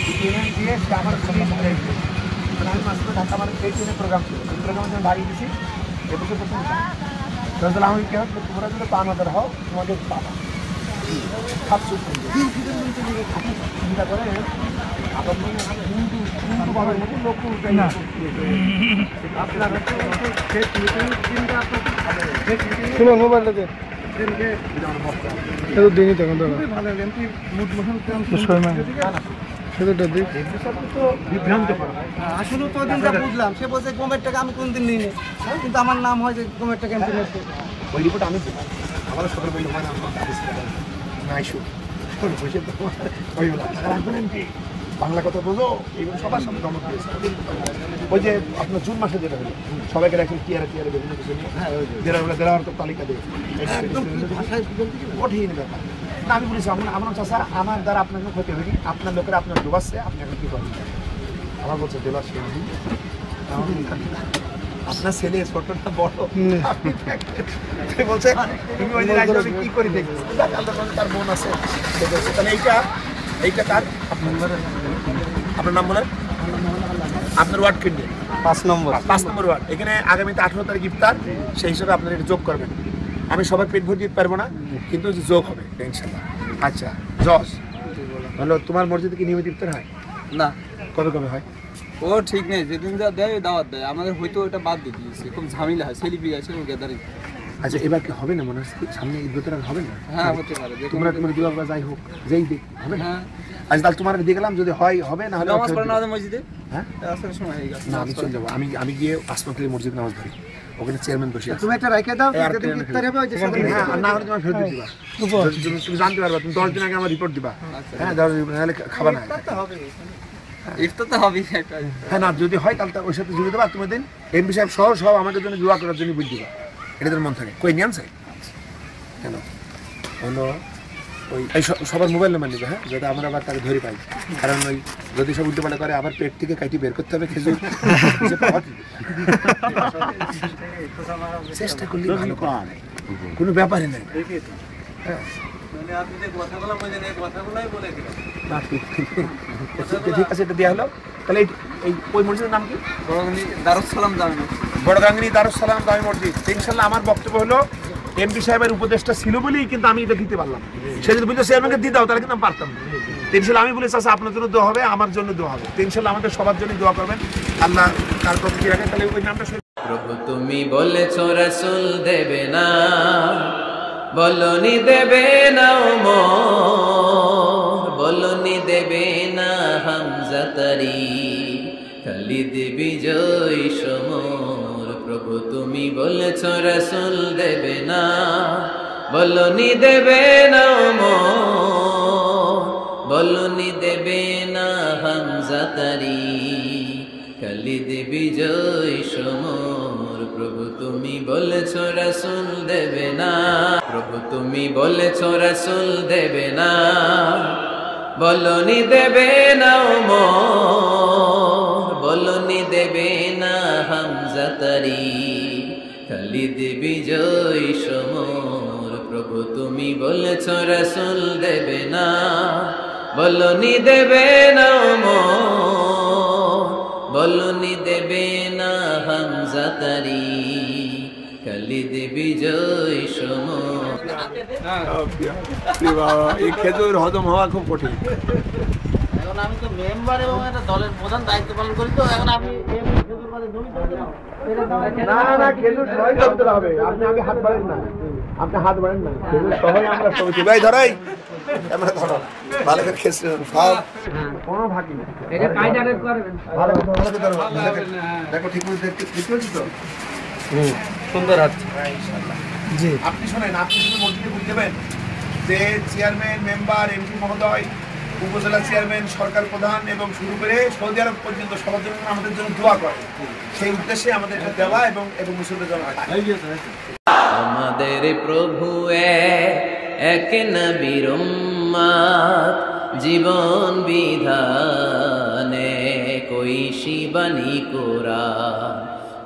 2 ইউনিয়ন দিয়ে সে আমার ছবি হারিয়েছে। আমি মাসে ঢাকা আমার এই ট্রেনের প্রোগ্রাম ছিল, সেই প্রোগ্রামের জন্য দাঁড়িয়ে দিয়েছি। এবছর প্রথম আমি কেন তোমরা যদি 5,000 হও তোমাদের পাবা চিন্তা করে শুনো মোবাইলটা দে দিনই তখন বিভ্রান্ত করা। আসলে তো দিনটা বুঝলাম, সে বলছে গমের টাকা আমি কোনদিন নিই, কিন্তু আমার নাম হয় যে গমের টাকা এমপি। ওই রিপোর্ট আমি দিলাম, আমাদের সকাল বললো হয় না আইসো বসে তোমার ওই টাকা রাখবেন কি বাংলা কথা বোঝো এইগুলো সবার সামনে ধমক দিয়েছে ওই যে আপনার জুন মাসে যেটা হলো সবাইকে রাখেন টিয়ারে বিভিন্ন কিছু নিয়ে দেড়ার তো তালিকা দেয় একদম কঠিন ব্যাপার না আমি বলেছি আমার চাষা আমার দ্বারা আপনাকে ক্ষতি হবে কি আপনার লোকেরা আপনার ডুবাচ্ছে আপনি এখন কি করবেন আমার বলছে দেবার সে আপনার ছেলে ছোটটা বড় বলছে তুমি ওই দিন কি করি দেখি তার বোন আছে তাহলে এইটা কার আপনার নাম বলেন আপনার ওয়ার্ড কেন্দ্রে 5 নম্বর ওয়ার্ড এখানে আগামীতে 18 তারিখ ইফতার সেই হিসাবে আপনারা এটা যোগ করবেন আমি সবাই পেট ভরে দিতে পারবো না কিন্তু যোগ হবে ইনশাআল্লাহ আচ্ছা জজ হলো তোমার মসজিদে কি নিয়মিত ইফতার হয় না কবে হয় ও ঠিক নেই যেদিন যা দেয় দাওয়াত দেয় আমাদের হয়তো ওটা বাদ দিয়ে দিয়েছে খুব ঝামেলা হয় সেলিব্রেশন ও গ্যাদারিং আচ্ছা এবার কি হবে না মনে হচ্ছে সামনে ঈদ বছর আর হবে না হ্যাঁ হতে পারে তোমরা দিবা যাই হোক যেই দিক হবে হ্যাঁ আচ্ছা তাহলে তোমার দিয়ে গেলাম যদি হয় হবে না হলে নামাজ পড়া না মসজিদে হ্যাঁ আসার সময় হয়ে গেছে না আমি চলে যাবো আমি গিয়ে আসমাতুল মসজিদ নামাজ ধরি ওখানে চেয়ারম্যান বসে আছে তুমি একটা রাইখে দাও যেদিন ইফতার হবে ওই যে সবাই হ্যাঁ না হলে তোমার ফেরত দিবা তুমি জানতে পারবা তুমি 10 দিন আগে আমার রিপোর্ট দিবা হ্যাঁ 10 দিন নাহলে খাবা না ইফতার তো হবেই একটা হ্যাঁ না যদি হয় তাহলে ওর সাথে জুড়ে দেবা তুমি দিন এমপি সাহেব সহ আমাদের জন্য দোয়া করার জন্য বুঝ দিবা এটা তোর মন থাকে কই নিয়ে আনছে কেন হলো ওই সবার মোবাইল নাম্বার নিবে হ্যাঁ যাতে আমরা আবার তাকে ধরে পাই কারণ ওই যদি সব উল্টো পাল্টা করে আবার পেট থেকে কাটি বের করতে হবে খেজুর চেষ্টা করলে ভালো করে কোনো ব্যাপারই নেই হ্যাঁ ঠিক আছে এটা দেওয়া হলো তাহলে এই ওই মসজিদের নাম কি বড়গাঙ্গিনী দারুস সালাম দামি মসজিদ ইনশাল্লাহ আমার বক্তব্য হলো এমপি সাহেবের উপদেশটা ছিল বলেই কিন্তু আমি এটা দিতে পারলাম সে যদি বলতো চেয়ারম্যানকে দিয়ে দাও তাহলে কিন্তু আমি পারতাম ইনশাল্লাহ আমি বলেছি আচ্ছা আপনার জন্য দোয়া হবে আমার জন্য দোয়া হবে ইনশাল্লাহ আমাদের সবার জন্য দোয়া করবেন আল্লাহ তার প্রতি কি রাখেন তাহলে ওই নামটা প্রভু তুমি বলেছো রাসূল দেবে না বলনি দেবে না ওমর বলনি দেবে না হামজা তারি খালিদ বিজয় সমর প্রভু তুমি বলেছো রাসূল দেবে না বলনি দেবে না ওমর বলনি দেবে না হামজা তারি খালিদ বিজয় সমর প্রভু তুমি বলেছো রাসূল দেবে না প্রভু তুমি বলেছো রাসূল দেবে না বলনি দেবে না ওমর বলনি দেবে না হামজা তারি খালিদ বিজয় সমর প্রভু তুমি বলেছো রাসূল দেবে না বলনি দেবে না ওমর বলনি দেবে না হামজা তারি খালিদ বিজয় সমর এই খেজুর হজম হওয়া খুব কঠিন এখন আমি তো মেম্বার এবং একটা দলের প্রধান দায়িত্ব পালন করি তো এখন আমি খেজুর মানে জমিতে না খেজুর সবাই করতে হবে আপনি আগে হাত বাড়েন না আপনি হাত বাড়েন না খেজুর সবাই আমরা সবাই ভাই ধরাই আমরা ধরো ভালো করে খেয়েছি সব কোনো ভাগি না এটা কাইদারে করবেন ভালো করে ধরো দেখো ঠিক মতো দেখতে পাচ্ছি তো সুন্দর আছে জি আপনি শোনেন আপনি শুধু মসজিদে বুঝতেবেন যে চেয়ারম্যান মেম্বার এমপি মহোদয় উপজেলা চেয়ারম্যান সরকার প্রধান এবং শুরু করে সৌদি আরব পর্যন্ত সবার জন্য আমাদের জন্য দোয়া করে সেই উদ্দেশ্যে আমাদের এটা দেওয়া এবং মুসলিমদের জন্য আমাদের প্রভু এক নবীর উম্মত জীবন বিধানে কই শিবানী কোরআন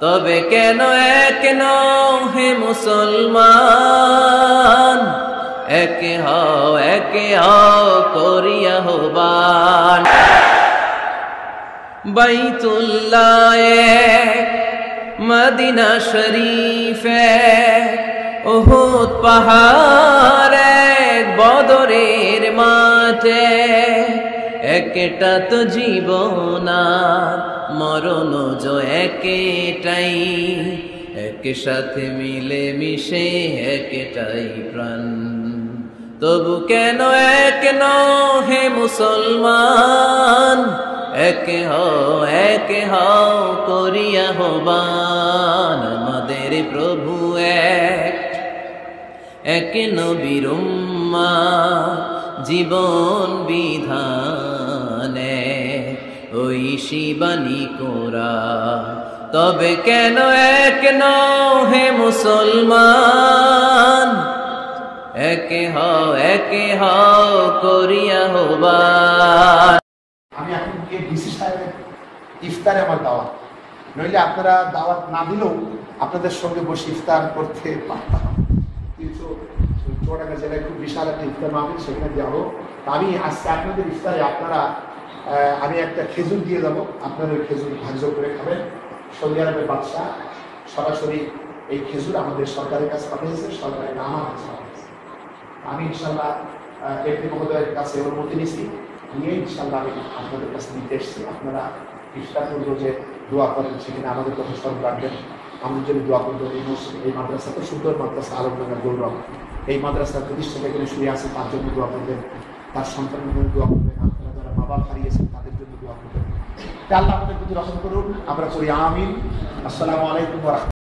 তবে কেন এক নও হে মুসলমান একে হও করিয়া হবান বাইতুল্লাহ এক মদিনা শরীফ এক উহুদ পাহাড় এক বদরের মাঠে একটা তো জীবন মরণ যে একটাই এক সাথে মিলে মিশে একটাই প্রাণ তবু কেন এক নও হে মুসলমান একে হও করিয়া হবান আমাদের প্রভু এক নবীর উম্মাহ, জীবন বিধানে ওই শিবানী কোরআন। তবে কেন এক নও হে মুসলমান, একে হও করিয়া হবান। আমি এখন গিয়ে ডিসি সাহেবের ইফতারে আমার দাওয়াত, নইলে আপনারা দাওয়াত না দিলেও আপনাদের সঙ্গে বসে ইফতার করতে পারতাম। কিন্তু চুয়াডাঙ্গা জেলায় খুব বিশাল একটা ইফতার মাহফিল, সেখানে যাবো। আমি আজকে আপনাদের ইফতারে আমি একটা খেজুর দিয়ে যাবো, আপনারা ওই খেজুর ভাগ্য করে খাবেন। সৌদি আরবের বাদশাহ সরাসরি এই খেজুর আমাদের সরকারের কাছে পাঠিয়েছে, সরকারের আমার কাছে পাঠিয়েছে। আমি ইনশাল্লাহ এমপি মহোদয়ের কাছে অনুমতি নিয়েছি, নিয়ে ইনশাল্লাহ আমি আপনাদের কাছে নিতে এসেছি। আপনারা ইফতার করবো যে দোয়া করেন, সেখানে আমাদের কথা স্মরণ রাখবেন, আমাদের জন্য দোয়া করবেন। এই মাদ্রাসা তো সুন্দর মাদ্রাসা, আলমডাঙ্গার গৌরব। এই মাদ্রাসার প্রতিষ্ঠাতা এখানে শুয়ে আছে, তার জন্য দোয়া করবেন, তার সন্তানের জন্য দোয়া করবেন, আপনারা যারা মা বাবা হারিয়েছেন তাদের জন্য দোয়া করবেন। আল্লাহ আমাদের প্রতি রহম করুন, আমরা করি আমিন। আসসালামু আলাইকুম ওয়া রাহমাতুল্লাহ।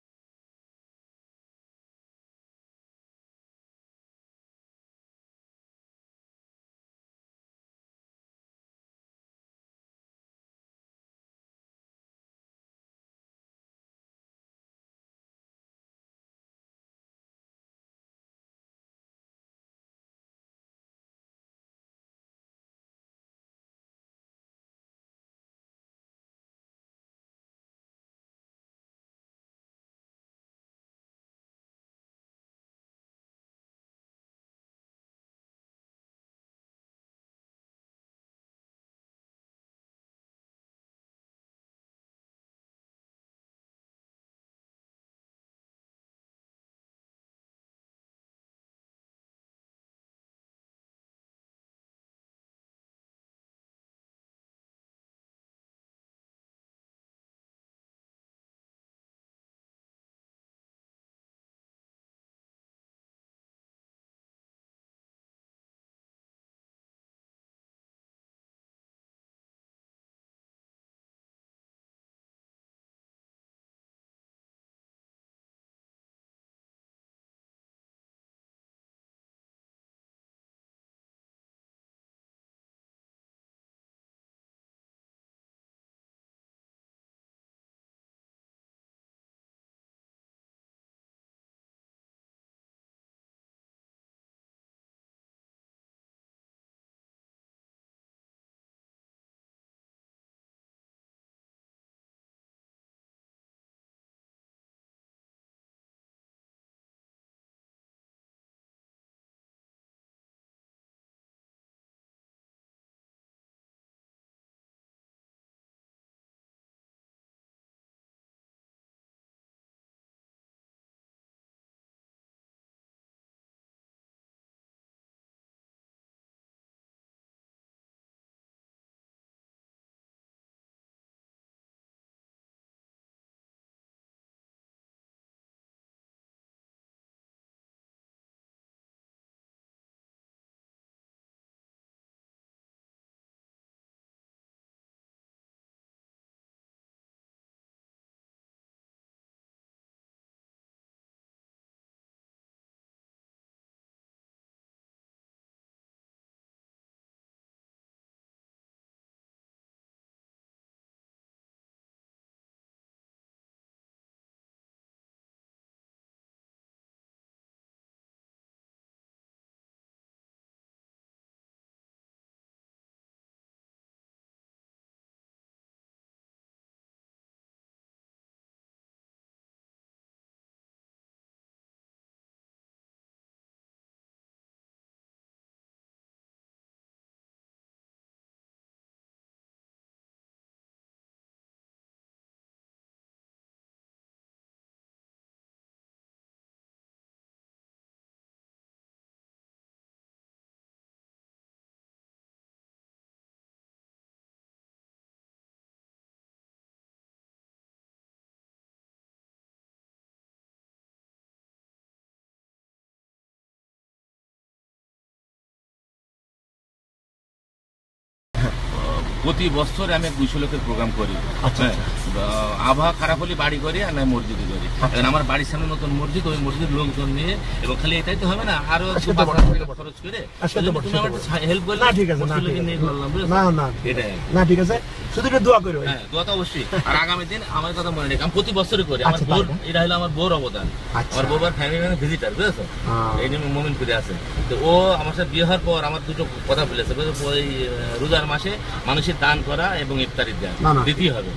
প্রতি বছর আমি 200 লোকের প্রোগ্রাম করি। হ্যাঁ, আবহাওয়া খারাপ হলে বাড়ি করি আর না মসজিদে করি। কারণ আমার বাড়ির সামনে নতুন মসজিদ, ওই মসজিদ লোকজন নিয়ে, এবং খালি এটাই তো হবে না, আরো খরচ করে তুমি আমার হেল্প করলে ঠিক আছে না ঠিক আছে, শুধু একটু দোয়া করো। হ্যাঁ, দোয়া তো অবশ্যই। আর আগামী দিন আমার কথা মনে রেখে আমি প্রতি বছরই করি। আমার বউর, এটা হলো আমার বউর অবদান। আমার বউ আর ফ্যামিলি ভিজিটার, বুঝেছো, এই নিয়ে মোমিনপুরে আছে। তো ও আমার সাথে বিয়ে হওয়ার পর আমার দুটো কথা বলেছে, ওই রোজার মাসে মানুষের দান করা এবং ইফতারির দান দিতেই হবে।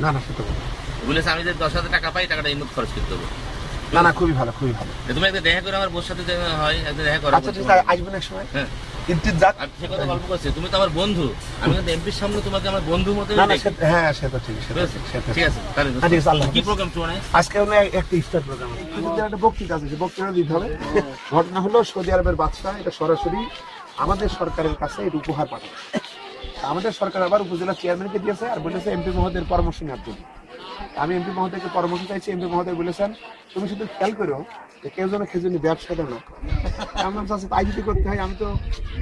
বলেছে আমি যে 10,000 টাকা পাই, টাকাটা এই মত খরচ করতে হবে। না না, খুবই ভালো, খুবই ভালো। তুমি একদিন দেখা করে আমার বউর সাথে হয়, একদিন দেখা করো। আচ্ছা ঠিক আছে, আসবেন এক সময়। হ্যাঁ, কিন্তু যাক, সে কথা গল্প করছে, তুমি তো আমার বন্ধু, আমি কিন্তু এমপির সামনে তোমাকে আমার বন্ধু মতো। হ্যাঁ, সেটা ঠিক আছে, ঠিক আছে। তাহলে কি প্রোগ্রাম চলে আজকে? একটা ইফতার প্রোগ্রাম আছে, একটা বক্তৃতা আছে, সে বক্তৃতা দিতে হবে। ঘটনা হলো, সৌদি আরবের বাদশা এটা সরাসরি আমাদের সরকারের কাছে এটা উপহার পাঠাবে। আমাদের সরকার আবার উপজেলা চেয়ারম্যানকে দিয়েছে আর বলেছে এমপি মহোদয়ের পরামর্শ নেওয়ার জন্য। আমি এমপি মহোদয়কে পরামর্শ চাইছি। এমপি মহোদয় বলেছেন তুমি শুধু খেয়াল করো যে কেউ যেন খেজুর ব্যবসা দেয় না। আমার কাছে তাই যদি করতে হয়, আমি তো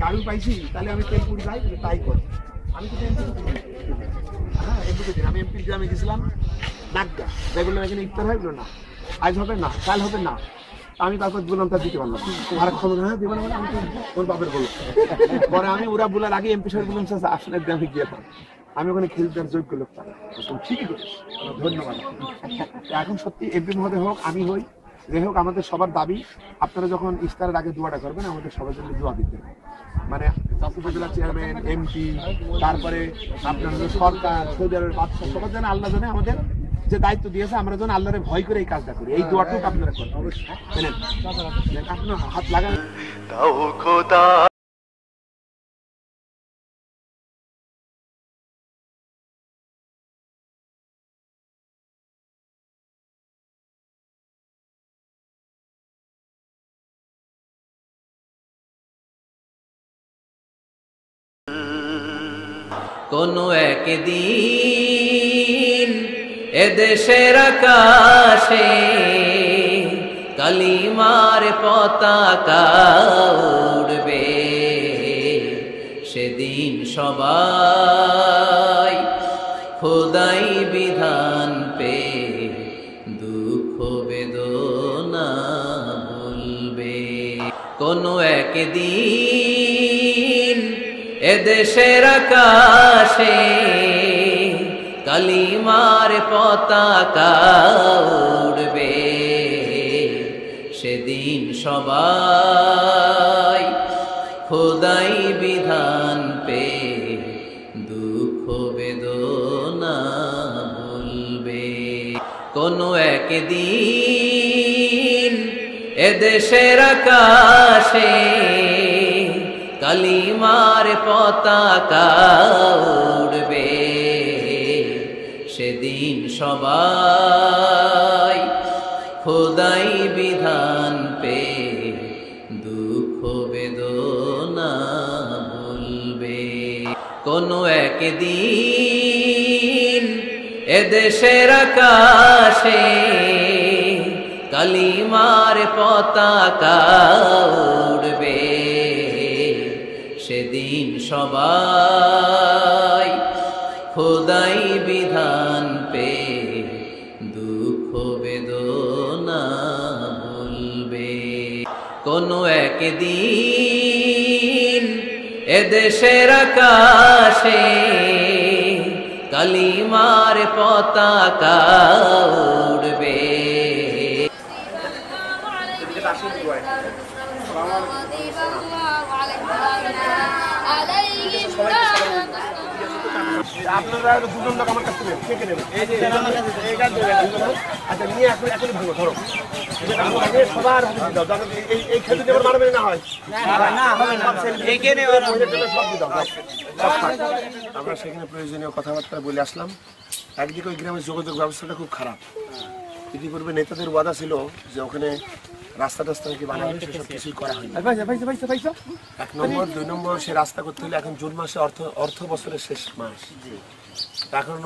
গাড়ি পাইছি, তাহলে আমি তেলপুর যাই, তাই করি। আমি তো হ্যাঁ, এমপিকে দিন। আমি এমপির গ্রামে গেছিলাম, নাগদা, যেগুলো এখানে ইফতার হয়, না আজ হবে না, কাল হবে না। আমি তারপর বললাম তার দিতে পারলাম আর খবর না দিবেন, আমি তো ওর বাপের বললাম। পরে আমি ওরা বলার আগে এমপি সাহেব বললাম আসলে গ্রামে গিয়ে আমি ওখানে খেলতাম, যোগ্য লোক তারা ঠিকই করি, ধন্যবাদ। এখন সত্যি এমপি মহোদয় হোক, আমি হই, যাই হোক, আমাদের সবার দাবি আপনারা যখন ইফতারের আগে দোয়াটা করবেন, আমাদের সবার জন্য দোয়া দিতে হবে। মানে উপজেলা চেয়ারম্যান, এমপি, তারপরে আপনার সরকার, সৌদি আরবের বাদশা, সবার জন্য আল্লাহ জানে আমাদের যে দায়িত্ব দিয়েছে, আমরা যেন আল্লাহরে ভয় করে এই কাজটা করি। এই দোয়াটুকু আপনারা করেন, আপনার হাত লাগান। কোনো একদিন এদেশের আকাশে কালিমার পতাকা উড়বে, সেদিন সবাই খোদাই বিধান পে দুঃখ বেদনা ভুলবে। কোনো একদিন এদেশের আকাশে কালিমার পতাকা উড়বে, সেদিন সবাই খোদাই বিধান পে দুঃখ বেদনা ভুলবে। কোনো একদিন এদেশের আকাশে কালিমার পতাকা উড়বে, সেদিন সবাই খোদাই বিধান পে দুঃখ বেদনা ভুলবে। কোনো একদিন এদেশের আকাশে কালিমার পতাকা উড়বে, সেদিন সবাই খোদাই বিধান পে দুঃখ বেদনা ভুলবে। কোনো একদিন এদেশের আকাশে কালিমার পতাকা উড়বে। আপনারা দুজন লোক আমার কাছ থেকে কে নেবেন? আচ্ছা, নিয়ে এখনই ভাঙো, ধরো সবার এই খেতে দেবার মানবে না হয়, আমরা সেখানে প্রয়োজনীয় কথাবার্তা বলে আসলাম। একদিকে ওই গ্রামের যোগাযোগ ব্যবস্থাটা খুব খারাপ। ইতিপূর্বে নেতাদের ওয়াদা ছিল যে ওখানে রাস্তা টাস্তা নাকি বানাবে, সেসব কিছুই করা হয়নি। 1 নম্বর, 2 নম্বর, সে রাস্তা করতে হলে এখন জুন মাসে অর্থ বছরের শেষ মাস, এখন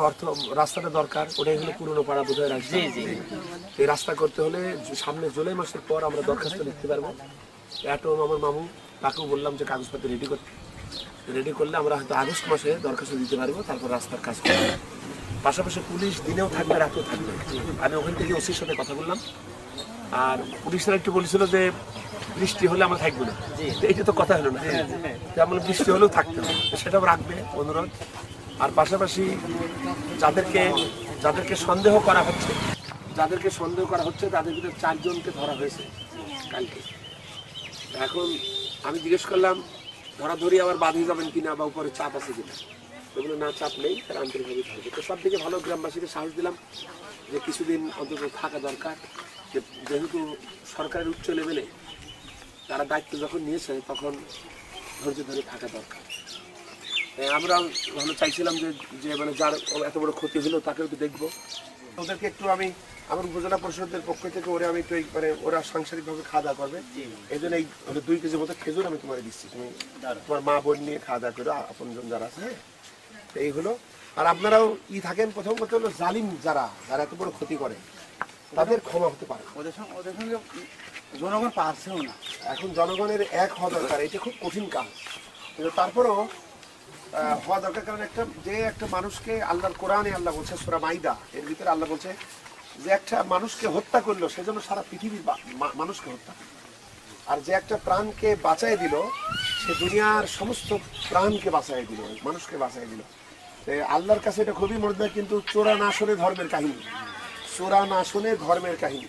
রাস্তাটা দরকার। ওটাই হলো পুরনো পাড়া বোধহয় রাস্তা। এই রাস্তা করতে হলে সামনে জুলাই মাসের পর আমরা দরখাস্ত লিখতে পারবো। অ্যাটম আমার মামু, তাকেও বললাম যে কাগজপত্র রেডি করতে। রেডি করলে আমরা হয়তো আগস্ট মাসে দরখাস্ত দিতে পারবো, তারপর রাস্তার কাজ করবো। পাশাপাশি পুলিশ দিনেও থাকবে, রাতেও থাকবে। আমি ওখান থেকে ওসির সাথে কথা বললাম, আর পুলিশরা একটু বলেছিল যে বৃষ্টি হলে আমরা থাকবো না, এইটা তো কথা হলো না, তেমন বৃষ্টি হলেও থাকতে হবে, সেটাও রাখবে অনুরোধ। আর পাশাপাশি যাদেরকে সন্দেহ করা হচ্ছে তাদের ভিতরে 4 জনকে ধরা হয়েছে কালকে। এখন আমি জিজ্ঞেস করলাম ধরাধরি আবার বাঁধিয়ে যাবেন কিনা বা উপরে চাপ আছে কিনা, এগুলো না চাপ নেই, তারা আন্তরিকভাবে থাকবে। তো সব থেকে ভালো গ্রামবাসীকে সাহস দিলাম যে কিছুদিন অন্তত থাকা দরকার, যেহেতু সরকারের উচ্চ লেভেলে তারা দায়িত্ব যখন নিয়েছে তখন ধৈর্য ধরে থাকা দরকার। আমরা ভালো চাইছিলাম যে মানে যার এত বড় ক্ষতি হলো তাকেও একটু দেখবো। ওদেরকে একটু আমি আমার উপজেলা পরিষদের পক্ষ থেকে আমি একটু মানে ওরা সাংসারিকভাবে খাওয়া দাওয়া করবে, এই জন্য এই 2 কেজি মতো খেজুর আমি তোমার দিচ্ছি, তুমি তোমার মা বোন নিয়ে খাওয়া দাওয়া করো, আপনজন যারা আছে। হ্যাঁ, এই হলো। আর আপনারাও থাকেন, প্রথম কথা হলো জালিম যারা এত বড় ক্ষতি করে তাদের ক্ষমা হতে পারে, ওদের সঙ্গে জনগণ পারছেও না। এখন জনগণের এক হওয়া দরকার, এটা খুব কঠিন কাজ, কিন্তু তারপরেও হওয়া দরকার। কারণ একটা মানুষকে আল্লাহর কোরআনে আল্লাহ বলছে সূরা মাইদা এর ভিতরে আল্লাহ বলছে যে একটা মানুষকে হত্যা করলো সেজন্য সারা পৃথিবীর মানুষকে হত্যা করলো, আর যে একটা প্রাণকে বাঁচাই দিল সে দুনিয়ার সমস্ত প্রাণকে বাঁচাই দিল, মানুষকে বাঁচাই দিল। আল্লাহর কাছে এটা খুবই মর্যাদা, কিন্তু চোরা না শোনে ধর্মের কাহিনী, চোরা না শোনে ধর্মের কাহিনী।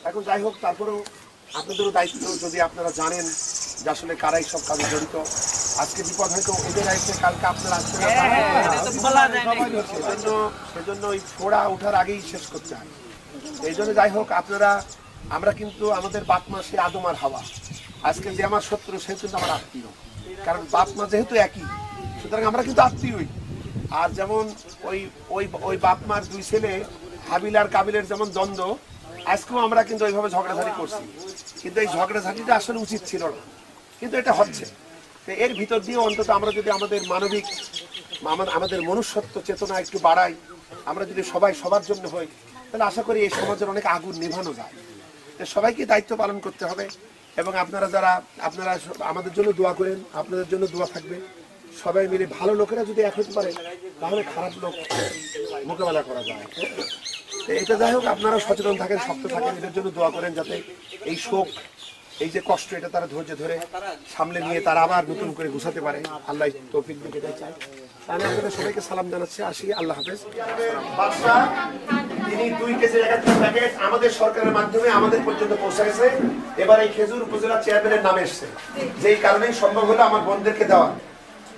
এখন যাই হোক, তারপরেও আপনাদেরও দায়িত্ব, যদি আপনারা জানেন যে আসলে কারাই সব কাজে জড়িত, আজকে বিপদ হয়তো এদের আসছে, কালকে আপনারা আসছে, সেজন্য ওই ফোড়া ওঠার আগেই শেষ করতে হয়। এই জন্য যাই হোক, আমরা কিন্তু আমাদের বাপ মা সে আদম আর হাওয়া, আজকে যে আমার শত্রু সে কিন্তু আমার আত্মীয়, কারণ বাপ মা যেহেতু একই, সুতরাং আমরা কিন্তু আত্মীয়ই। আর যেমন ওই বাপ মার 2 ছেলে হাবিল আর কাবিলের যেমন দ্বন্দ্ব, আজকেও আমরা কিন্তু ওইভাবে ঝগড়াঝাড়ি করছি, কিন্তু এই ঝগড়াঝাড়িটা আসলে উচিত ছিল না, কিন্তু এটা হচ্ছে। এর ভিতর দিয়ে অন্তত আমরা যদি আমাদের আমাদের মনুষ্যত্ব চেতনা একটু বাড়াই, আমরা যদি সবাই সবার জন্য হই, তাহলে আশা করি এই সমাজের অনেক আগুন নেভানো যায়। সবাইকে দায়িত্ব পালন করতে হবে, এবং আপনারা আমাদের জন্য দোয়া করেন, আপনাদের জন্য দোয়া থাকবে। সবাই মিলে ভালো লোকেরা যদি এক হতে পারে তাহলে খারাপ লোক মোকাবেলা করা যায়। এটা যাই হোক, আপনারা সচেতন থাকেন, শক্ত থাকেন, এদের জন্য দোয়া করেন যাতে এই শোক, এই যে কষ্ট, এটা তারা ধৈর্য ধরে সামলে নিয়ে তারা আবার নতুন করে গুছাতে পারে। আল্লাহ তৌফিক দিতে চাই। আমি আপনাদের সবাইকে সালাম জানাচ্ছি, আসি, আল্লাহ হাফেজ। তিনি 2 কেজি 71 প্যাকেট আমাদের সরকারের মাধ্যমে আমাদের পর্যন্ত পৌঁছে গেছে। এবার এই খেজুর উপজেলা চেয়ারম্যানের নামে এসছে, যেই কারণেই সম্ভব হলো আমার বোনদেরকে দেওয়া।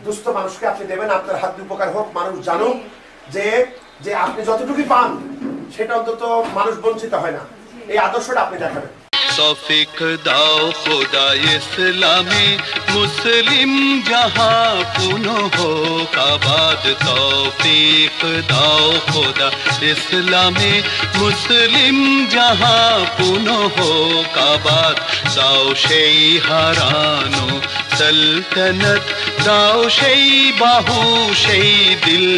দুস্থ মানুষকে আপনি দেবেন, আপনার হাত দিয়ে উপকার হোক, মানুষ জানুক যে আপনি যতটুকু পান সেটা অন্তত মানুষ বঞ্চিত হয় না, এই আদর্শটা আপনি দেখাবেন। তৌফিক দাও খোদা ইসলামী মুসলিম জাহাঁ পুনঃ হোক আবাদ, তৌফিক দাও খোদা ইসলামী মুসলিম জাহাঁ পুনঃ হোক আবাদ, দাও সেই হারানো সলতনত, দাও সেই বাহু সেই দিল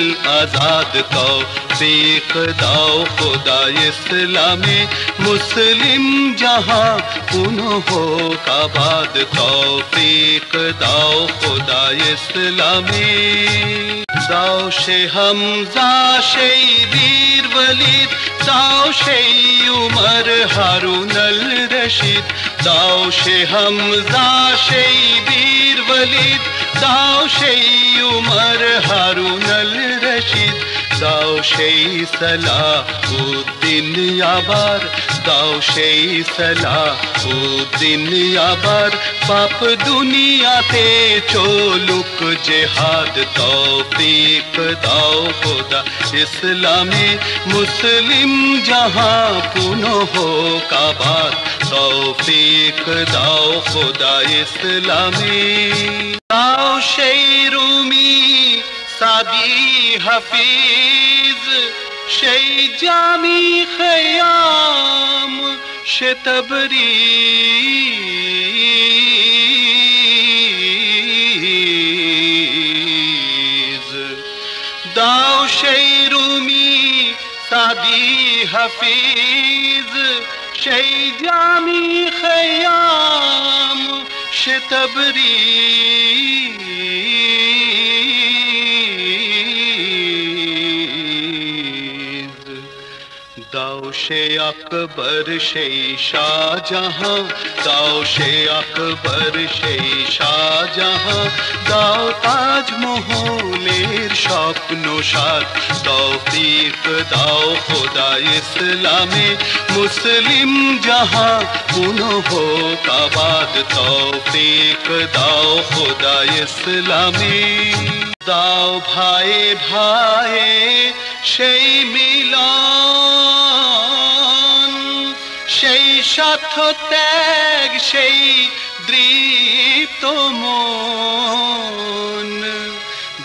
আজাদ, তৌফিক দাও খোদা ইসলামী মুসলিম জাহাঁ পুনঃ হোক আবাদ, তৌফিক দাও খোদা ইসলামী। দাও সে হামজা সেই বীর ওয়ালিদ, দাও সেই উমর হারুন আল রশিদ, দাও সে হামজা সেই বীর ওয়ালিদ, দাও সেই উমর হারুন আল রশিদ, দাও সেই সালাহুদ্দিন আবার, দাও সেই সালাহুদ্দিন আবার, পাপ দুনিয়াতে চলুক জেহাদ, তৌফিক দাও খোদা ইসলামী মুসলিম জাহাঁ পুনঃ হোক আবাদ, তৌফিক দাও খোদা ইসলামী। দাও সেই রুমি সাদি হাফিজ, সেই জামি খয়াম সে তবরিজ, দাও সেই রুমি সাদি হাফিজ, সেই জামি খয়াম সে তবরিজ, সে আকবর সেই শাহজাহাঁ, দাও সে আকবর সেই শাহজাহাঁ, দাও তাজমহলের স্বপ্ন সাথ, তৌফিক দাও খোদা ইসলামে মুসলিম জাহাঁ পুনঃ হোক আবাদ, তৌফিক দাও খোদা ইসলামে। দাও ভাইয়ে ভাইয়ে সেই মিলন, সেই সাথ ত্যাগ সেই দৃপ্ত মন,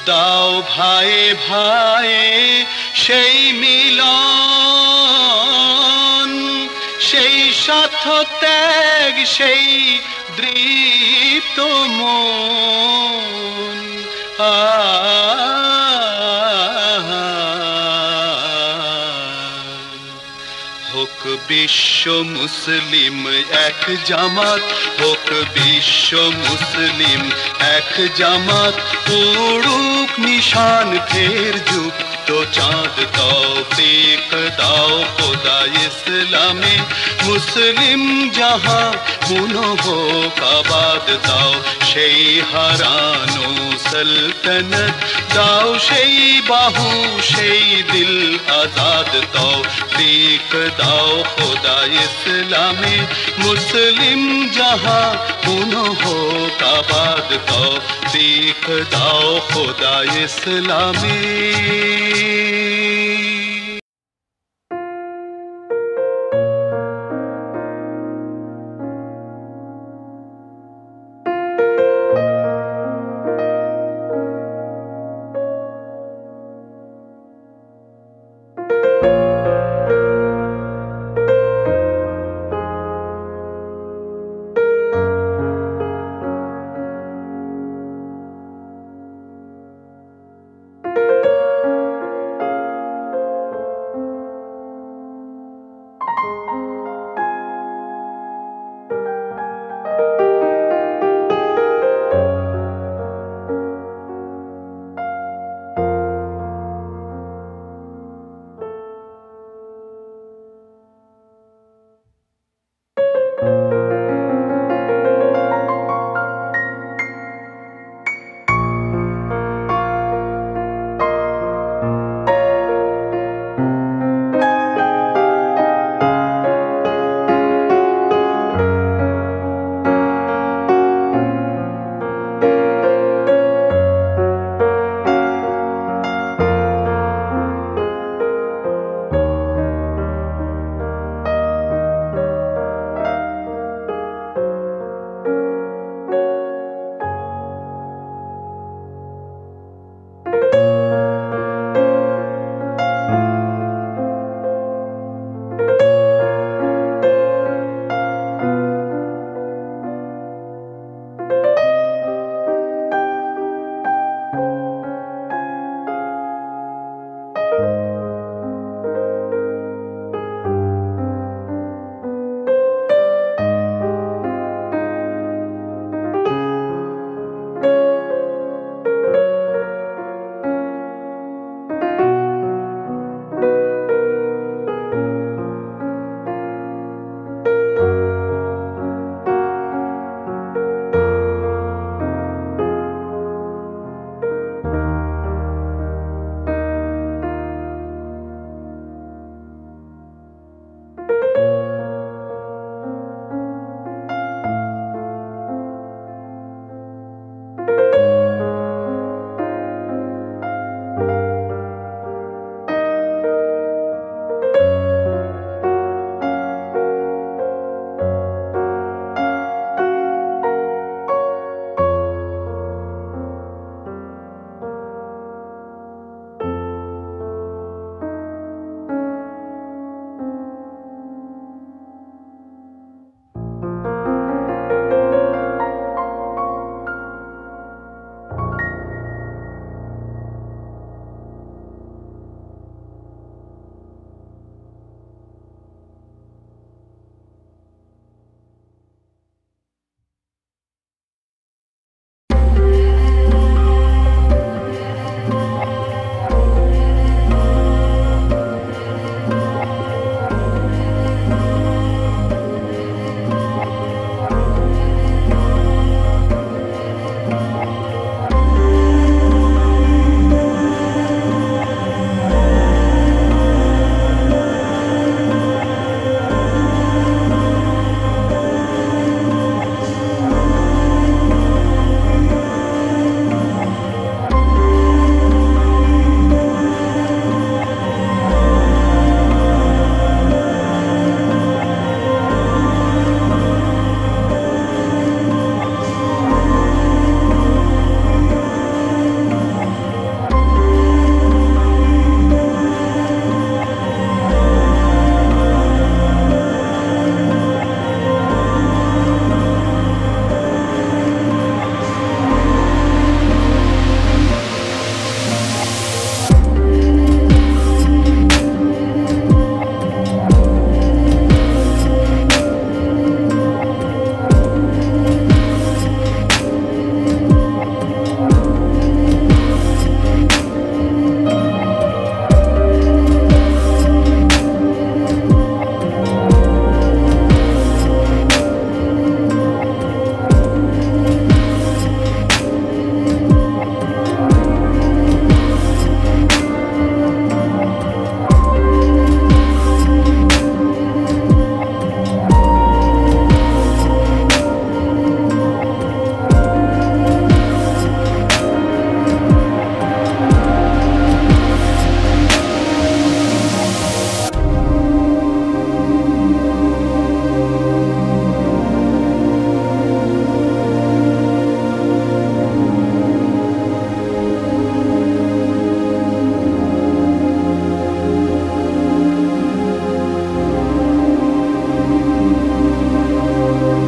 দাও ভাইয়ে ভাইয়ে সেই মিলন, সেই সাথ ত্যাগ সেই দৃপ্ত মন। হোক বিশ্ব মুসলিম এক জামাত, হোক বিশ্ব মুসলিম এক জামাত, উড়ুক নিশান ফের যুক্ত চাঁদ, তৌফিক দাও খোদা ইসলামে মুসলিম জাহাঁ পুনঃ হোক আবাদ, দাও সেই হারানো সলতনত, দাও সেই বাহু সেই দিল আজাদ, তৌফিক দাও খোদা ইসলামে মুসলিম জাহাঁ পুনঃ হোক আবাদ, তৌফিক দাও খোদা ইসলামে।